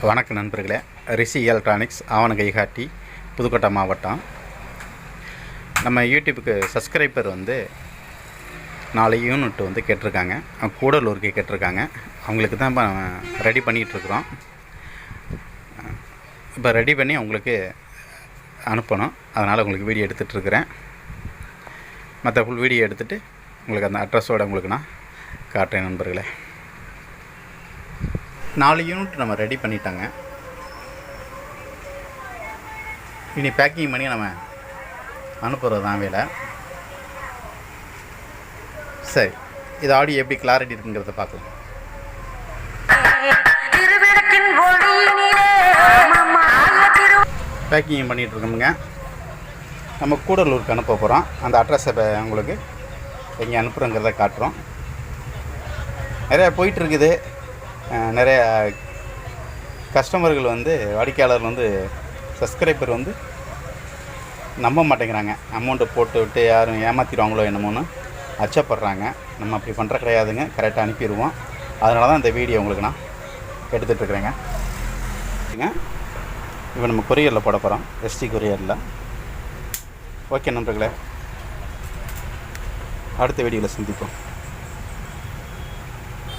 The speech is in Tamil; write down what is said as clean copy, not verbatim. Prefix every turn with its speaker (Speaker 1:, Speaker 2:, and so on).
Speaker 1: வணக்கம் நண்பர்களே. ரிஷி எலக்ட்ரானிக்ஸ் ஆவணகைகாட்டி, புதுக்கோட்டை மாவட்டம். நம்ம யூடியூப்புக்கு சப்ஸ்கிரைபர் 4 யூனிட் கேட்டிருக்காங்க. கூடலூருக்கு கேட்டிருக்காங்க. அவங்களுக்கு தான் இப்போ ரெடி பண்ணிகிட்ருக்குறோம். இப்போ ரெடி பண்ணி அவங்களுக்கு அனுப்பணும். அதனால் உங்களுக்கு வீடியோ எடுத்துகிட்ருக்குறேன். மற்ற ஃபுல் வீடியோ எடுத்துகிட்டு உங்களுக்கு அந்த அட்ரஸோடு உங்களுக்கு நான் காட்டுறேன் நண்பர்களே. 4 யூனிட் நம்ம ரெடி பண்ணிட்டாங்க. இனி பேக்கிங் பண்ணி நம்ம அனுப்புகிறது தான் வேலை. சரி, இது ஆடியோ எப்படி கிளாரிட்டி இருக்குங்கிறத பார்க்கலாம். பேக்கிங் பண்ணிகிட்ருக்கோமுங்க. நம்ம கூடலூருக்கு அனுப்ப போகிறோம். அந்த அட்ரஸை இப்போ உங்களுக்கு எங்கே அனுப்புகிறோங்கிறத காட்டுறோம். நிறையா போயிட்டுருக்குது. நிறைய கஸ்டமர்கள் வாடிக்கையாளர் சப்ஸ்கிரைபர் நம்ப மாட்டேங்கிறாங்க. அமௌண்ட்டு போட்டு விட்டு யாரும் ஏமாற்றிடுவாங்களோ என்னமோன்னு அச்சப்படுறாங்க. நம்ம அப்படி பண்ணுற கிடையாதுங்க. கரெக்டாக அனுப்பிடுவோம். அதனால தான் இந்த வீடியோ உங்களுக்கு நான் எடுத்துகிட்ருக்குறேங்க. இப்போ நம்ம கொரியரில் போட போகிறோம். எஸ்டி கொரியரில். ஓகே நண்பர்களே, அடுத்த வீடியோவில் சந்திப்போம்.